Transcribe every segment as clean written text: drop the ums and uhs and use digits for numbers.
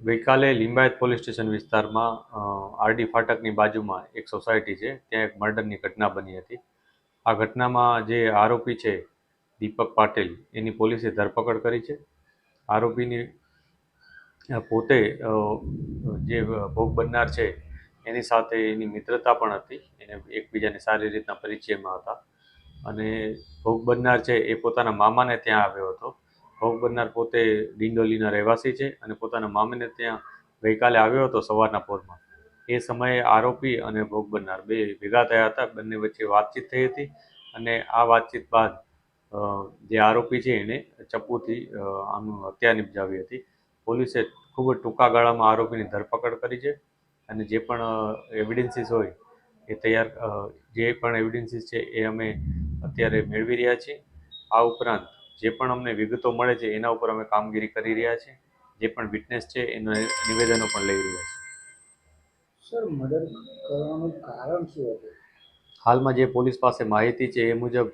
ગઈકાલે Limbayat police station વિસ્તારમાં RD ફાટકની બાજુમાં એક સોસાયટી છે, ત્યાં એક મર્ડરની ઘટના બની હતી. આ ઘટનામાં જે આરોપી છે દીપક પાટીલ, એની પોલીસે ધરપકડ કરી છે. આરોપીની પોતે જે ભોગ બનનાર છે એની સાથે એની મિત્રતા પણ હતી, એને એકબીજાને સારી રીતના પરિચયમાં હતા. અને ભોગ બનનાર છે એ પોતાના મામાને ત્યાં આવ્યો હતો. ભોગ બનનાર પોતે ડિંડોલીના રહેવાસી છે અને પોતાના મામાને ત્યાં ગઈકાલે આવ્યો હતો સવારના પોરમાં. એ સમયે આરોપી અને ભોગ બનનાર બે ભેગા થયા હતા. બંને વચ્ચે વાતચીત થઈ હતી અને આ વાતચીત બાદ જે આરોપી છે એને ચપ્પુથી આમનું હત્યા નિપજાવી હતી. પોલીસે ખૂબ જ ટૂંકા ગાળામાં આરોપીની ધરપકડ કરી છે અને જે પણ એવિડન્સીસ હોય એ જે પણ એવિડન્સીસ છે એ અમે અત્યારે મેળવી રહ્યા છીએ. આ ઉપરાંત જે પણ અમને વિગતો મળે છે એના ઉપર અમે કામગીરી કરી રહ્યા છીએ. જે પણ વિટનેસ છે એના નિવેદનો પણ લઈ રહ્યા છીએ. સર, મર્ડર કરવાનું કારણ શું હતું? હાલમાં જે પોલીસ પાસે માહિતી છે એ મુજબ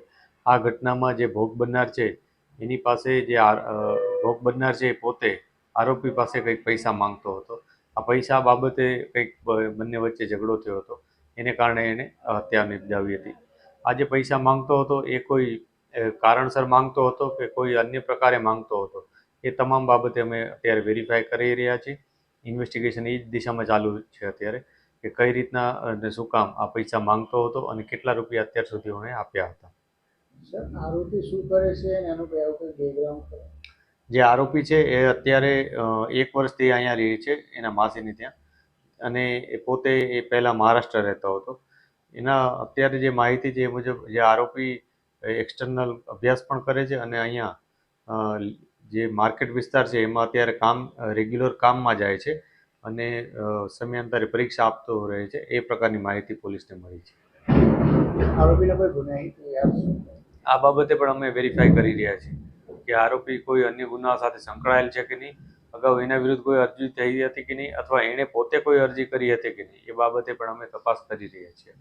આ ઘટનામાં જે ભોગ બનનાર છે એની પાસે ભોગ બનનાર છે એ પોતે આરોપી પાસે કંઈક પૈસા માંગતો હતો. આ પૈસા બાબતે કંઈક બંને વચ્ચે ઝઘડો થયો હતો, એને કારણે એને હત્યા નિપજાવી હતી. આ જે પૈસા માંગતો હતો એ કોઈ કારણસર માંગતો હતો કે કોઈ અન્ય પ્રકારે માંગતો હતો, એ તમામ બાબતે અમે અત્યારે વેરીફાઈ કરી રહ્યા છીએ. ઇન્વેસ્ટિગેશન એ જ દિશામાં ચાલુ છે અત્યારે, કે કઈ રીતના અને શું કામ આ પૈસા માંગતો હતો અને કેટલા રૂપિયા અત્યાર સુધી અમે આપ્યા હતા. સર, આરોપી શું કરે છે અને એનું કઈ આવું કોઈ બેકગ્રાઉન્ડ છે? જે આરોપી છે એ અત્યારે 1 વર્ષથી અહીંયા રહે છે એના માસીની ત્યાં, અને એ પોતે પહેલાં મહારાષ્ટ્ર રહેતો હતો. એના અત્યારે જે માહિતી છે એ મુજબ જે આરોપી એક્સટર્નલ અભ્યાસ પણ કરે છે અને અહીંયા જે માર્કેટ વિસ્તાર છે એમાં અત્યારે રેગ્યુલર કામમાં જાય છે અને સમયાંતરે પરીક્ષા આપતો રહે છે. એ પ્રકારની માહિતી પોલીસને મળી છે. આરોપીને કોઈ ગુનાહિત ઇતિહાસ? આ બાબતે પણ અમે વેરીફાઈ કરી રહ્યા છીએ કે આરોપી કોઈ અન્ય ગુના સાથે સંકળાયેલ છે કે નહીં, અગાઉ એના વિરુદ્ધ કોઈ અરજી થઈ હતી કે નહીં, અથવા એણે પોતે કોઈ અરજી કરી હતી કે નહીં, એ બાબતે પણ અમે તપાસ કરી રહ્યા છીએ.